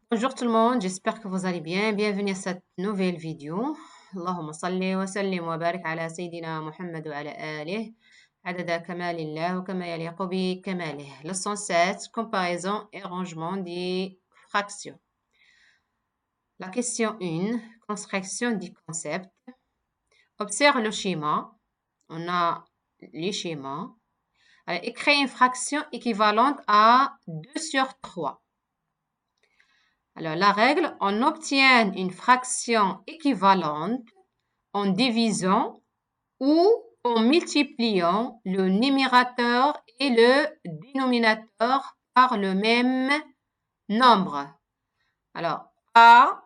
Bonjour tout le monde, j'espère que vous allez bien. Bienvenue à cette nouvelle vidéo. اللهم صل وسلم وبارك على سيدنا محمد وعلى آله عدد كمال الله وكما يليق بكماله. Leçon 7, comparaison et rangement des fractions. La question 1, construction du concept. Observe le schéma. On a les schémas. Alors, et crée une fraction équivalente à 2 sur 3. Alors, la règle, on obtient une fraction équivalente en divisant ou en multipliant le numérateur et le dénominateur par le même nombre. Alors, A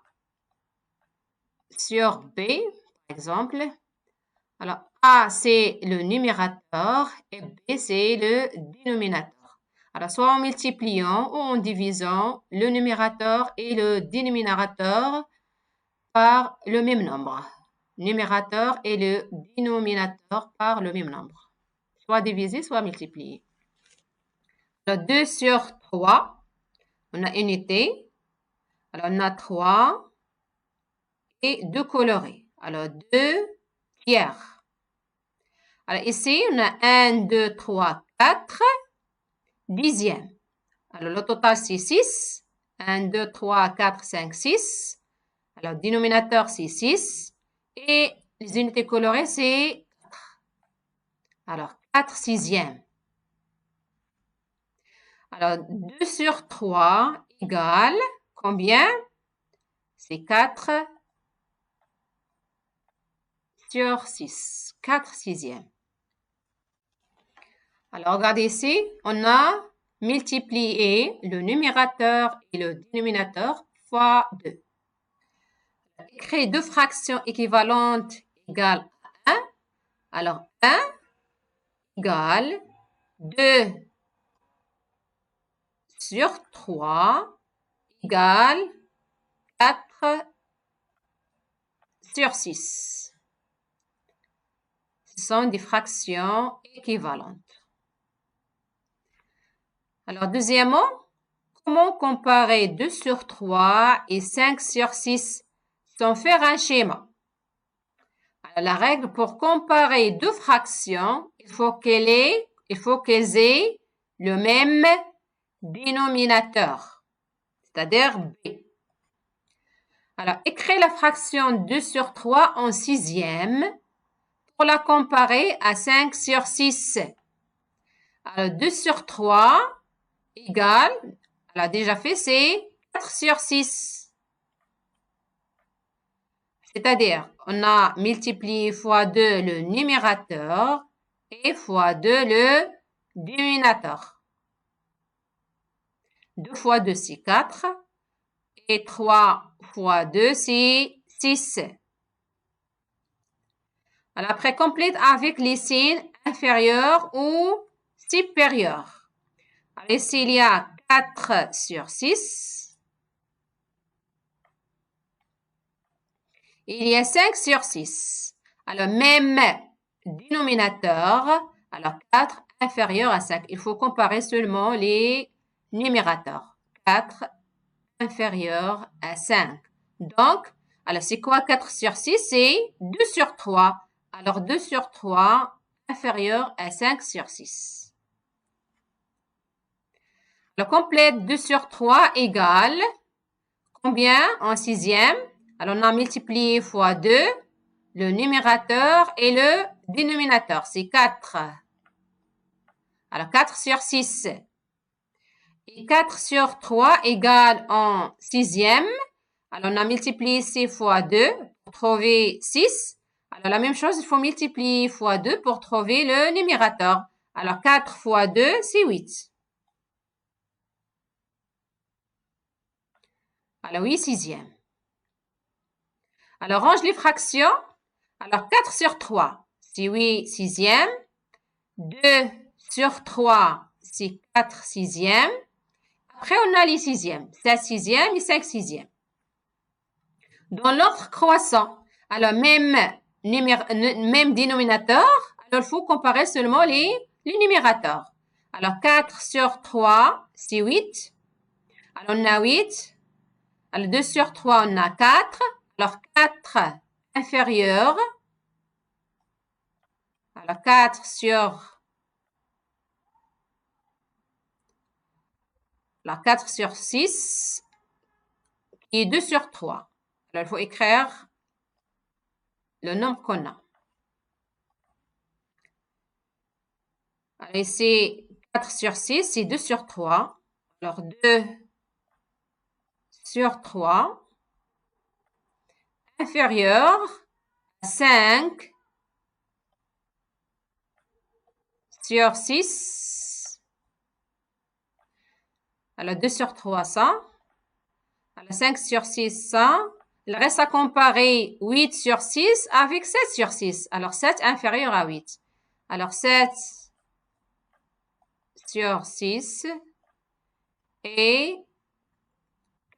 sur B, par exemple. Alors, A, c'est le numérateur et B, c'est le dénominateur. Alors, soit en multipliant ou en divisant le numérateur et le dénominateur par le même nombre. Numérateur et le dénominateur par le même nombre. Soit divisé, soit multiplié. Alors, 2 sur 3, on a unité. Alors, on a 3 et 2 colorés. Alors, 2 tiers. Alors, ici, on a 1, 2, 3, 4 dixièmes. Alors, le total, c'est 6. 1, 2, 3, 4, 5, 6. Alors, dénominateur, c'est 6. Et les unités colorées, c'est 4. Alors, 4 sixièmes. Alors, 2 sur 3 égale combien? C'est 4 sur 6. 4 sixièmes. Alors, regardez ici, on a multiplié le numérateur et le dénominateur fois 2. Créer deux fractions équivalentes égale 1. Alors, 1 égale 2 sur 3 égale 4 sur 6. Ce sont des fractions équivalentes. Alors, deuxièmement, comment comparer 2 sur 3 et 5 sur 6 sans faire un schéma? Alors, la règle pour comparer deux fractions, il faut qu'elles aient le même dénominateur, c'est-à-dire B. Alors, écrire la fraction 2 sur 3 en sixième pour la comparer à 5 sur 6. Alors, 2 sur 3 égale, elle a déjà fait, c'est 4 sur 6. C'est-à-dire, on a multiplié fois 2 le numérateur et fois 2 le dénominateur. 2 fois 2, c'est 4. Et 3 fois 2, c'est 6. Alors, après, complète avec les signes inférieurs ou supérieurs. Alors, ici, il y a 4 sur 6. Il y a 5 sur 6. Alors, même dénominateur. Alors, 4 inférieur à 5. Il faut comparer seulement les numérateurs. 4 inférieur à 5. Donc, alors, c'est quoi 4 sur 6? C'est 2 sur 3. Alors, 2 sur 3 inférieur à 5 sur 6. Le complète 2 sur 3 égale combien en sixième? Alors, on a multiplié fois 2, le numérateur et le dénominateur. C'est 4. Alors, 4 sur 6. Et 4 sur 3 égale en sixième. Alors, on a multiplié ici fois 2 pour trouver 6. Alors, la même chose, il faut multiplier fois 2 pour trouver le numérateur. Alors, 4 fois 2, c'est 8. Alors, 8 sixièmes. Alors, range les fractions. Alors, 4 sur 3, c'est 8 sixièmes. 2 sur 3, c'est 4 sixièmes. Après, on a les sixièmes. 7 sixièmes et 5 sixièmes. Dans l'ordre croissant, alors même dénominateur, alors il faut comparer seulement les numérateurs. Alors, 4 sur 3, c'est 8. Alors, on a 8. Alors, 2 sur 3, on a 4. Alors, 4 inférieur. Alors, 4 sur... Alors, 4 sur 6, qui est 2 sur 3. Alors, il faut écrire le nombre qu'on a. Alors, ici, 4 sur 6, c'est 2 sur 3. Alors, 2 sur 3, inférieur à 5 sur 6. Alors, 2 sur 3, 100. Alors, 5 sur 6, 100. Il reste à comparer 8 sur 6 avec 7 sur 6. Alors, 7 inférieur à 8. Alors, 7 sur 6 et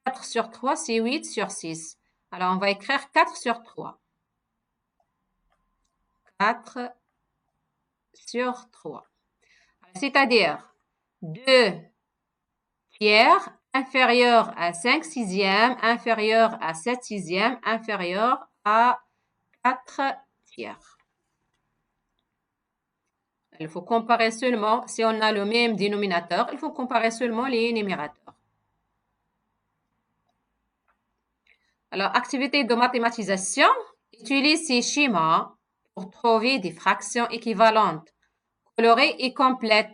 4 sur 3, c'est 8 sur 6. Alors, on va écrire 4 sur 3. 4 sur 3. C'est-à-dire 2 tiers inférieur à 5 sixièmes, inférieur à 7 sixièmes, inférieur à 4 tiers. Il faut comparer seulement, si on a le même dénominateur, il faut comparer seulement les numérateurs. Alors, activité de mathématisation, utilise ces schémas pour trouver des fractions équivalentes, colorées et complètes.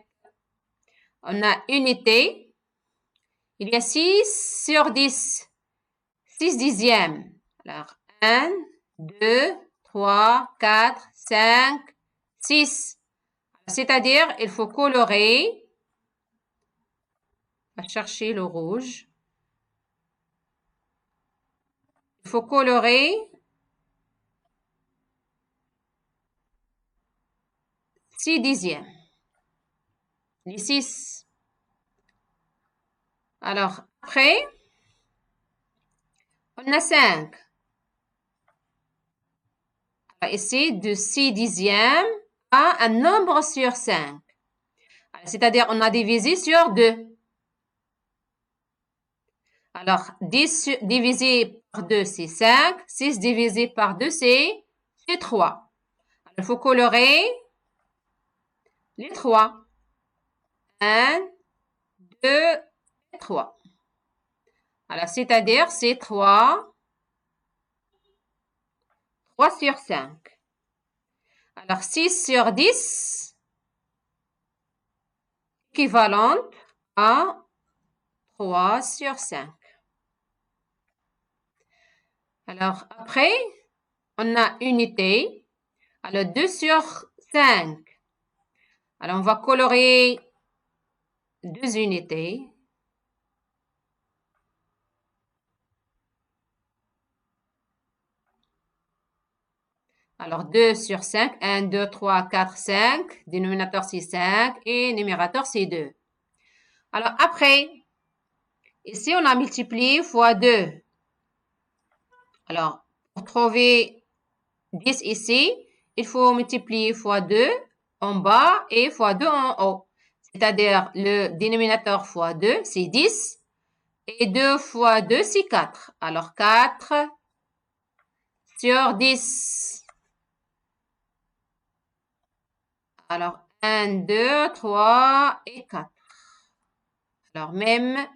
On a unité, il y a 6 sur 10, 6 dixièmes. Alors, 1, 2, 3, 4, 5, 6. C'est-à-dire, il faut colorer. On va chercher le rouge. Il faut colorer 6 dixièmes. Les 6. Alors, après, on a 5. Ici, de 6 dixièmes à un nombre sur 5. C'est-à-dire, on a divisé sur 2. Alors, 10 divisé par 2, c'est 5. 6 divisé par 2, c'est 3. Alors, il faut colorer les 3. 1, 2 et 3. Alors, c'est-à-dire, c'est 3 sur 5. Alors, 6 sur 10, équivalente à 3 sur 5. Alors, après, on a unité. Alors, 2 sur 5. Alors, on va colorer 2 unités. Alors, 2 sur 5, 1, 2, 3, 4, 5. Dénominateur, c'est 5 et numérateur, c'est 2. Alors, après, ici, on a multiplié fois 2. Alors, pour trouver 10 ici, il faut multiplier fois 2 en bas et fois 2 en haut. C'est-à-dire, le dénominateur fois 2, c'est 10. Et 2 fois 2, c'est 4. Alors, 4 sur 10. Alors, 1, 2, 3 et 4. Alors, même,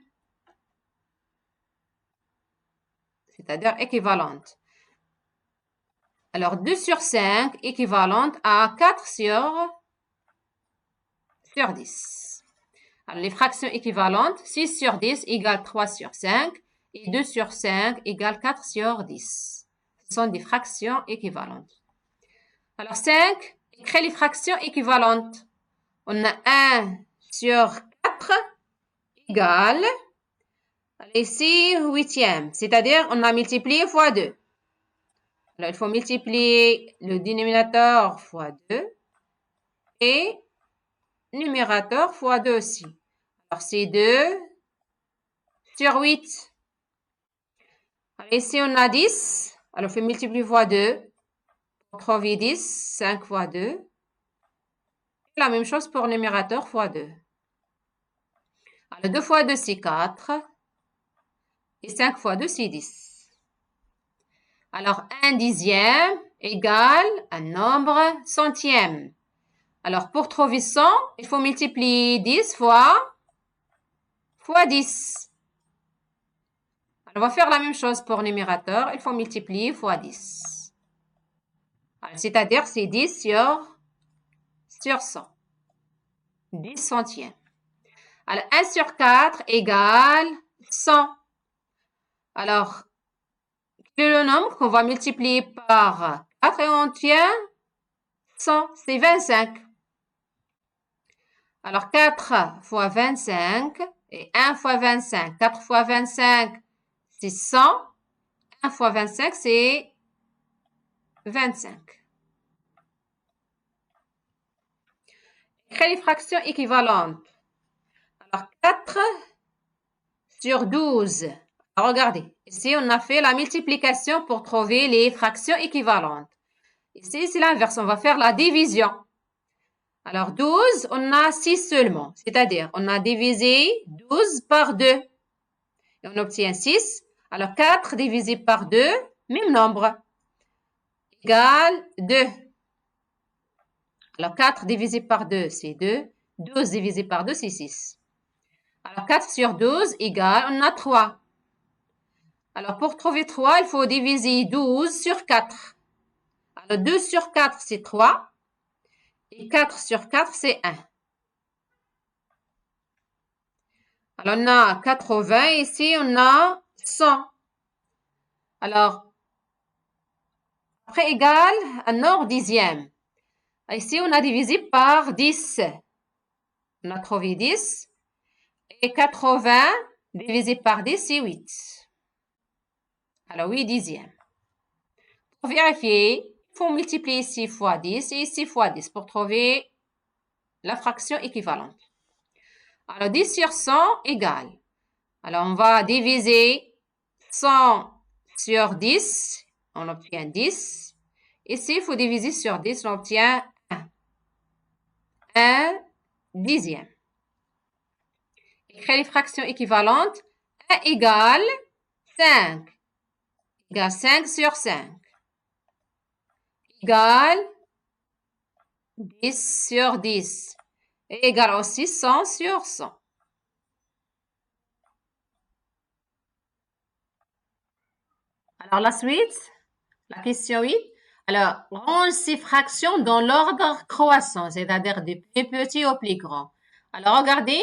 c'est-à-dire équivalente. Alors, 2 sur 5 équivalente à 4 sur 10. Alors, les fractions équivalentes, 6 sur 10 égale 3 sur 5 et 2 sur 5 égale 4 sur 10. Ce sont des fractions équivalentes. Alors, 5, écrit les fractions équivalentes. On a 1 sur 4 égale, ici, 8e, c'est-à-dire on a multiplié fois 2. Alors, il faut multiplier le dénominateur fois 2 et numérateur fois 2 aussi. Alors, c'est 2 sur 8. Alors, ici, on a 10. Alors, il faut multiplier fois 2 pour trouver 10. 5 fois 2. Et la même chose pour numérateur fois 2. Alors, 2 fois 2, c'est 4. Et 5 fois 2, c'est 10. Alors, 1 dixième égale un nombre centième. Alors, pour trouver 100, il faut multiplier 10 fois 10. Alors, on va faire la même chose pour le numérateur. Il faut multiplier fois 10. C'est-à-dire, c'est 10 sur 100. 10 centièmes. Alors, 1 sur 4 égale 100. Alors, quel est le nombre qu'on va multiplier par 4 et on tient 100, c'est 25. Alors, 4 fois 25 et 1 fois 25. 4 fois 25, c'est 100. 1 fois 25, c'est 25. Créer les fractions équivalentes. Alors, 4 sur 12. Alors, regardez, ici, on a fait la multiplication pour trouver les fractions équivalentes. Ici, c'est l'inverse, on va faire la division. Alors, 12, on a 6 seulement, c'est-à-dire, on a divisé 12 par 2. Et on obtient 6. Alors, 4 divisé par 2, même nombre, égale 2. Alors, 4 divisé par 2, c'est 2. 12 divisé par 2, c'est 6. Alors, 4 sur 12 égale, on a 3. Alors, pour trouver 3, il faut diviser 12 sur 4. Alors, 2 sur 4, c'est 3. Et 4 sur 4, c'est 1. Alors, on a 80. Ici, on a 100. Alors, après égal, un ordre dixième. Ici, on a divisé par 10. On a trouvé 10. Et 80 divisé par 10, c'est 8. Alors, 8 dixièmes. Pour vérifier, il faut multiplier ici fois 10 et ici fois 10 pour trouver la fraction équivalente. Alors, 10 sur 100 égale. Alors, on va diviser 100 sur 10. On obtient 10. Ici, il faut diviser sur 10. On obtient 1. 1 dixième. Écrire les fractions équivalentes. 1 égale 5. Égale 5 sur 5. Égale 10 sur 10. Et égale aussi 100 sur 100. Alors, la suite, la question 8. Alors, range ces fractions dans l'ordre croissant, c'est-à-dire du plus petit au plus grand. Alors, regardez,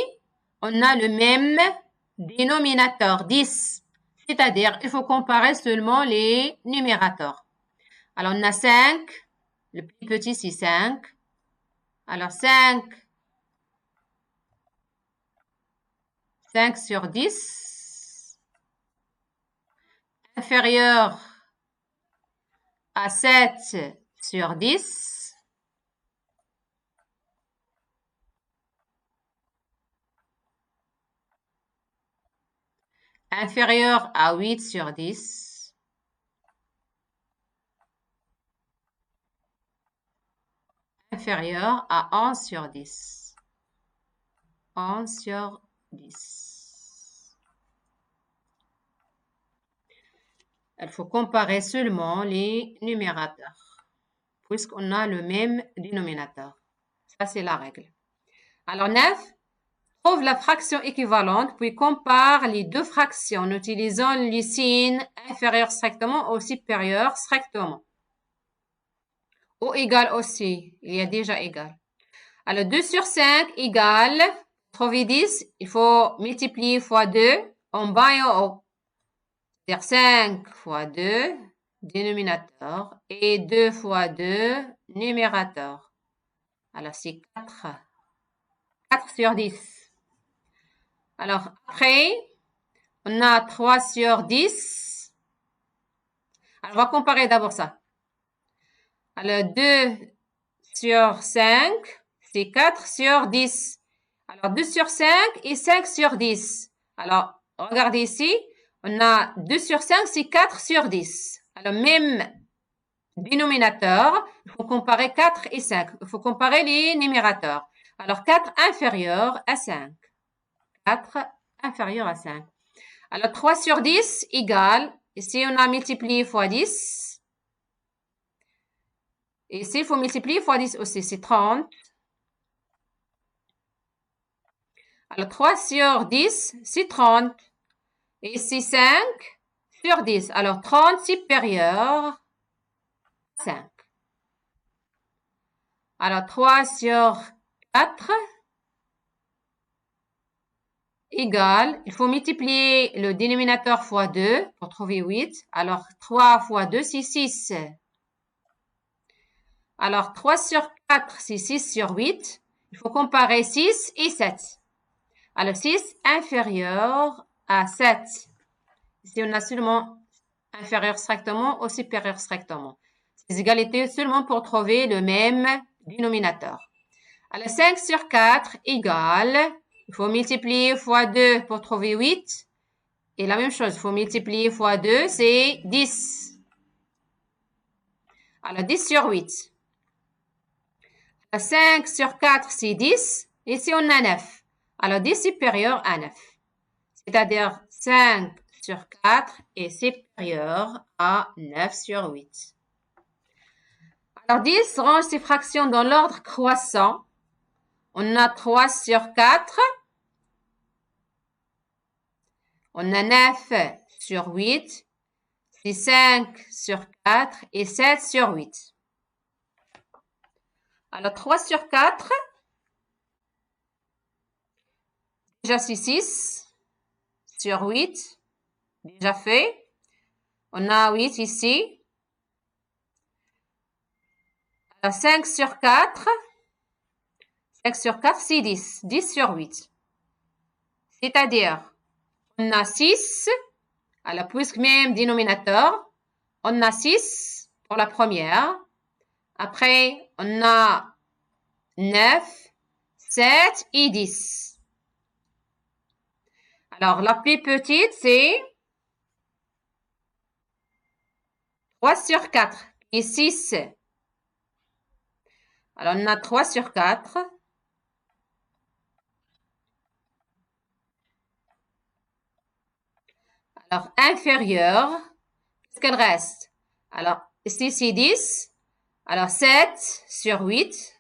on a le même dénominateur, 10. C'est-à-dire, il faut comparer seulement les numérateurs. Alors, on a 5. Le plus petit, c'est 5. Alors, 5 sur 10. Inférieur à 7 sur 10. Inférieur à 8 sur 10. Inférieur à 11 sur 10. 11 sur 10. Il faut comparer seulement les numérateurs, puisqu'on a le même dénominateur. Ça, c'est la règle. Alors, 9, trouve la fraction équivalente, puis compare les deux fractions en utilisant les signes inférieurs strictement ou supérieurs strictement. Ou égal aussi, il y a déjà égal. Alors, 2 sur 5 égale, trouver 10, il faut multiplier fois 2 en bas et en haut. C'est-à-dire 5 fois 2, dénominateur, et 2 fois 2, numérateur. Alors, c'est 4. 4 sur 10. Alors, après, on a 3 sur 10. Alors, on va comparer d'abord ça. Alors, 2 sur 5, c'est 4 sur 10. Alors, 2 sur 5 et 5 sur 10. Alors, regardez ici, on a 2 sur 5, c'est 4 sur 10. Alors, même dénominateur, il faut comparer 4 et 5. Il faut comparer les numérateurs. Alors, 4 inférieur à 5. 4 inférieur à 5. Alors, 3 sur 10 égale, ici on a multiplié fois 10. Et ici, il faut multiplier fois 10 aussi, c'est 30. Alors, 3 sur 10, c'est 30. Et ici, 5 sur 10. Alors, 30 supérieur à 5. Alors, 3 sur 4 égale, il faut multiplier le dénominateur fois 2 pour trouver 8. Alors, 3 fois 2, c'est 6. Alors, 3 sur 4, c'est 6 sur 8. Il faut comparer 6 et 7. Alors, 6 inférieur à 7. Ici, on a seulement inférieur strictement ou supérieur strictement. Ces égalités seulement pour trouver le même dénominateur. Alors, 5 sur 4 égale, il faut multiplier fois 2 pour trouver 8. Et la même chose, il faut multiplier fois 2, c'est 10. Alors, 10 sur 8. Alors, 5 sur 4, c'est 10. Ici, on a 9. Alors, 10 supérieur à 9. C'est-à-dire 5 sur 4 est supérieur à 9 sur 8. Alors, 10 range ces fractions dans l'ordre croissant. On a 3 sur 4. On a 9 sur 8. C'est 5 sur 4 et 7 sur 8. Alors, 3 sur 4. Déjà, c'est 6 sur 8. Déjà fait. On a 8 ici. Alors, 5 sur 4. 5 sur 4, c'est 10. 10 sur 8. C'est-à-dire, on a 6, alors puisque même dénominateur, on a 6 pour la première. Après, on a 9, 7 et 10. Alors, la plus petite, c'est 3 sur 4 et 6. Alors, on a 3 sur 4. Alors, inférieur, qu'est-ce qu'elle reste? Alors, ici, c'est 10. Alors, 7 sur 8.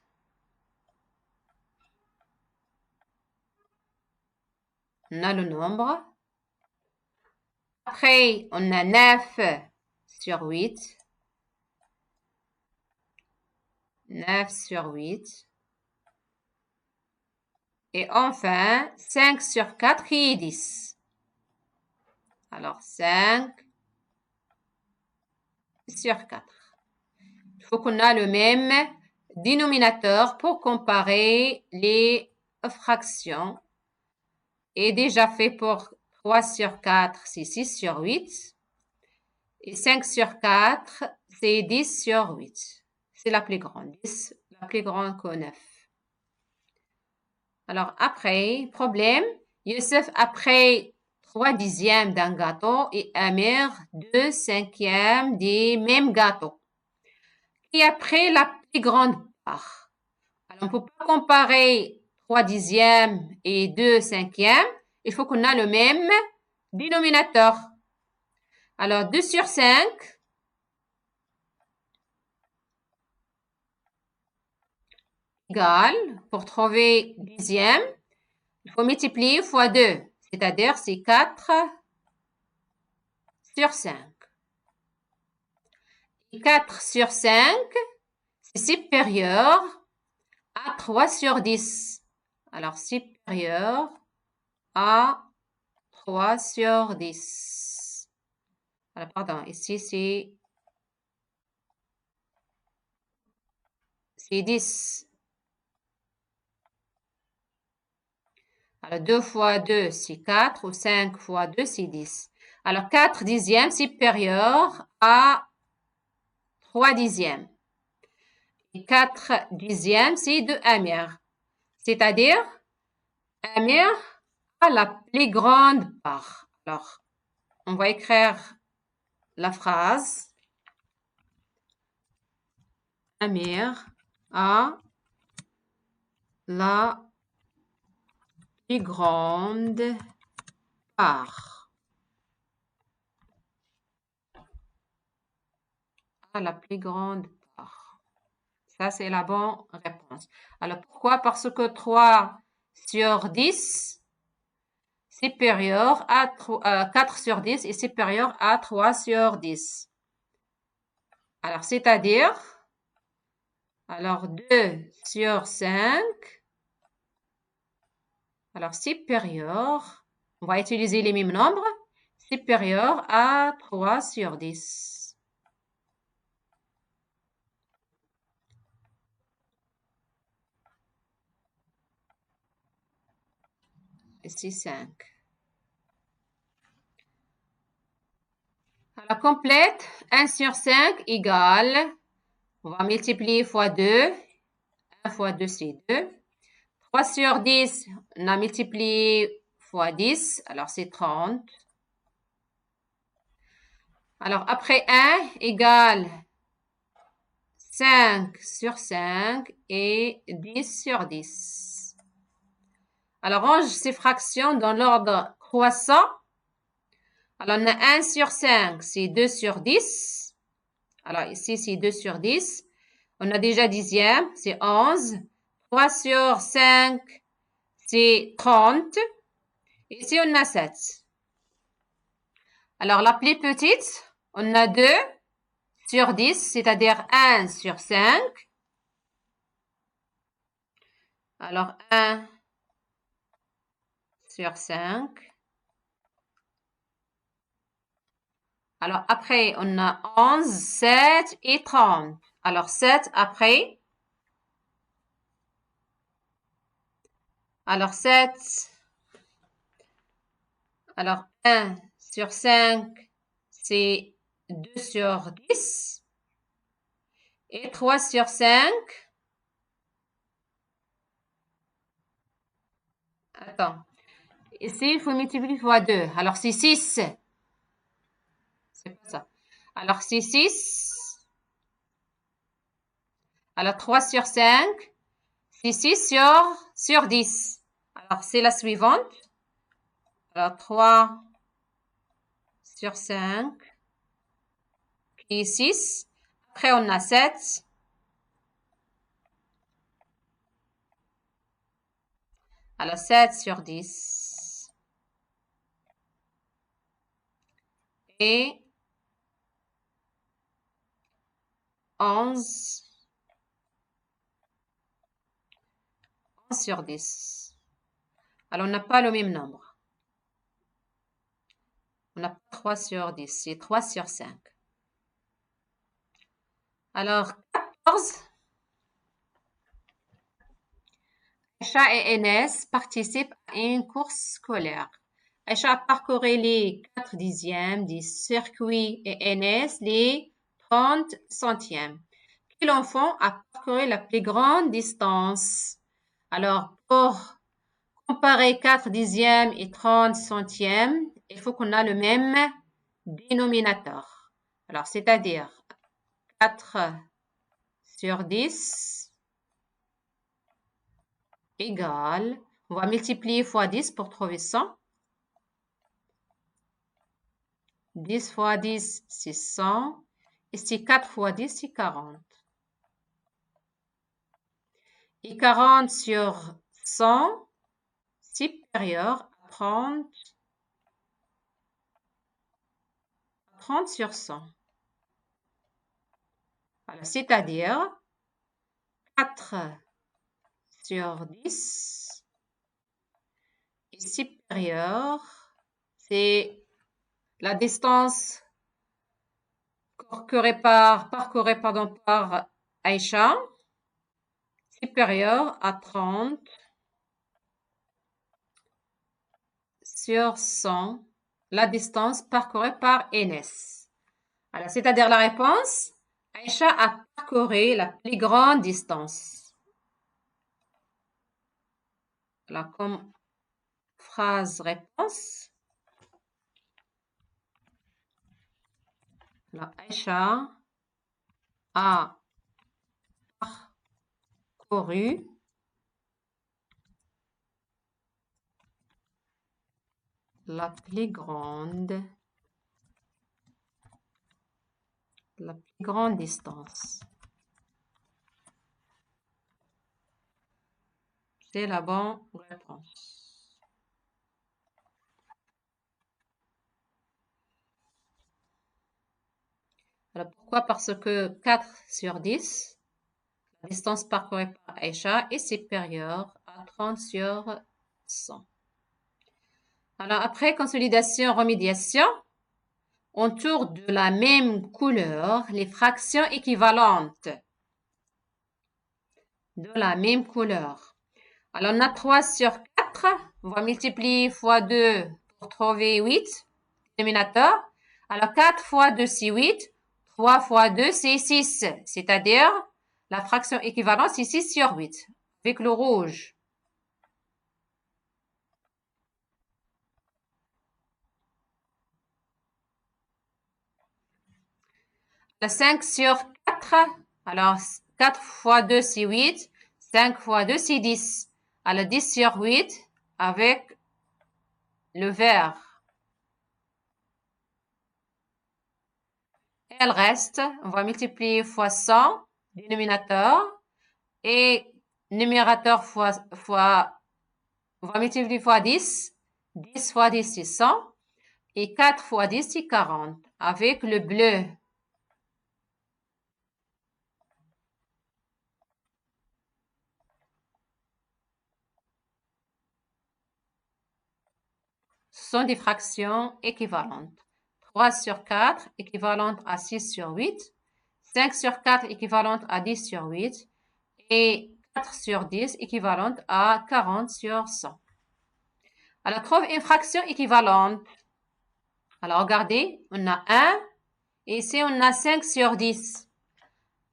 On a le nombre. Après, on a 9 sur 8. 9 sur 8. Et enfin, 5 sur 4 qui est 10. Alors, 5 sur 4. Il faut qu'on ait le même dénominateur pour comparer les fractions. Et déjà fait pour 3 sur 4, c'est 6 sur 8. Et 5 sur 4, c'est 10 sur 8. C'est la plus grande. 10, la plus grande que 9. Alors, après, problème. Youssef, après 3 dixièmes d'un gâteau et Amir 2 cinquièmes des mêmes gâteaux. Et après, la plus grande part. Alors, on ne peut pas comparer 3 dixièmes et 2 cinquièmes. Il faut qu'on ait le même dénominateur. Alors, 2 sur 5. Égale, pour trouver dixième, il faut multiplier fois 2. C'est-à-dire, c'est 4 sur 5. Et 4 sur 5, c'est supérieur à 3 sur 10. Alors, supérieur à 3 sur 10. Alors, pardon, ici, c'est 10. Alors, 2 fois 2, c'est 4, ou 5 fois 2, c'est 10. Alors, 4 dixièmes supérieur à 3 dixièmes. Et 4 dixièmes, c'est 2 Amir. C'est-à-dire, Amir a la plus grande part. Alors, on va écrire la phrase. Amir a la plus grande part. à la plus grande part. Ça, c'est la bonne réponse. Alors, pourquoi? Parce que 3 sur 10 supérieur à 4 sur 10 est supérieur à 3 sur 10. Alors, c'est-à-dire, alors 2 sur 5, alors supérieur, on va utiliser les mêmes nombres, supérieur à 3 sur 10. Ici 5. Alors, complète, 1 sur 5 égale, on va multiplier fois 2, 1 fois 2 c'est 2. 3 sur 10, on a multiplié fois 10, alors c'est 30. Alors, après 1 égale 5 sur 5 et 10 sur 10. Alors, range ces fractions dans l'ordre croissant. Alors, on a 1 sur 5, c'est 2 sur 10. Alors, ici, c'est 2 sur 10. On a déjà dixième, c'est 11. 3 sur 5, c'est 30. Ici, on a 7. Alors, la plus petite, on a 2 sur 10, c'est-à-dire 1 sur 5. Alors, 1 sur 5. Alors, après, on a 11, 7 et 30. Alors, 7 après. Alors, 7. Alors, 1 sur 5, c'est 2 sur 10. Et 3 sur 5. Attends. Ici, il faut multiplier fois 2. Alors, c'est 6. C'est pas ça. Alors, c'est 6. Alors, 3 sur 5, c'est 6 sur 10. Alors, c'est la suivante. Alors, 3 sur 5 et 6. Après, on a 7. Alors, 7 sur 10. Et 11 sur 10. Alors, on n'a pas le même nombre. On n'a pas 3 sur 10, c'est 3 sur 5. Alors, 14. Aïcha et Enes participent à une course scolaire. Aïcha a parcouru les 4 dixièmes du circuit et Enes les 30 centièmes. Quel enfant a parcouru la plus grande distance? Alors, pour comparer 4 dixièmes et 30 centièmes, il faut qu'on a le même dénominateur. Alors, c'est-à-dire 4 sur 10 égale, on va multiplier fois 10 pour trouver 100. 10 fois 10, c'est 100. Ici, 4 fois 10, c'est 40. Et 40 sur 100, supérieur à 30 sur 100. Alors, c'est-à-dire 4 sur 10 est supérieur, c'est la distance parcourue par Aïcha, supérieure à 30 sur 100, la distance parcourue par Enes. Alors, c'est-à-dire la réponse, Aïcha a parcouru la plus grande distance. Alors, comme phrase réponse, alors, Aïcha a parcouru la plus grande La plus grande distance. C'est la bonne réponse. Alors, pourquoi? Parce que 4 sur 10, la distance parcourue par Aïcha est supérieure à 30 sur 100. Alors, après consolidation, remédiation, on tourne de la même couleur les fractions équivalentes. De la même couleur. Alors, on a 3 sur 4. On va multiplier fois 2 pour trouver 8. Dénominateur. Alors, 4 fois 2, c'est 8. 3 fois 2, c'est 6. C'est-à-dire, la fraction équivalente, c'est 6 sur 8. Avec le rouge. Le 5 sur 4. Alors, 4 fois 2, c'est 8. 5 fois 2, c'est 10. Alors, 10 sur 8 avec le vert. Et elle reste, on va multiplier fois 100, dénominateur, et numérateur on va multiplier fois 10. 10 fois 10, c'est 100. Et 4 fois 10, c'est 40. Avec le bleu. Ce sont des fractions équivalentes. 3 sur 4 équivalente à 6 sur 8. 5 sur 4 équivalente à 10 sur 8. Et 4 sur 10 équivalente à 40 sur 100. Alors, trouve une fraction équivalente. Alors, regardez, on a 1 et ici, on a 5 sur 10.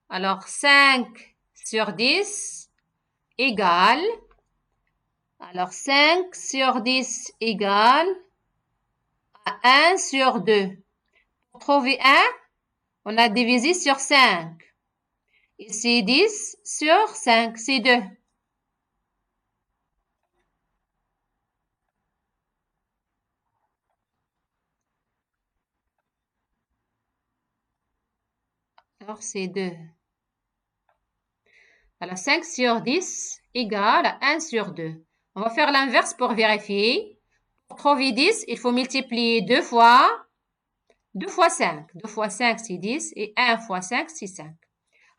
Alors, 5 sur 10 égale, alors 5 sur 10 égale à 1 sur 2. Pour trouver 1, on a divisé sur 5. Ici, 10 sur 5, c'est 2. Alors, c'est 2. Alors, 5 sur 10 égale à 1 sur 2. On va faire l'inverse pour vérifier. Pour trouver 10, il faut multiplier 2 fois 5. 2 fois 5, c'est 10. Et 1 fois 5, c'est 5.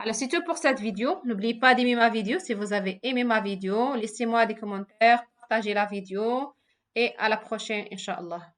Alors, c'est tout pour cette vidéo. N'oubliez pas d'aimer ma vidéo. Si vous avez aimé ma vidéo, laissez-moi des commentaires, partagez la vidéo. Et à la prochaine, Inch'Allah.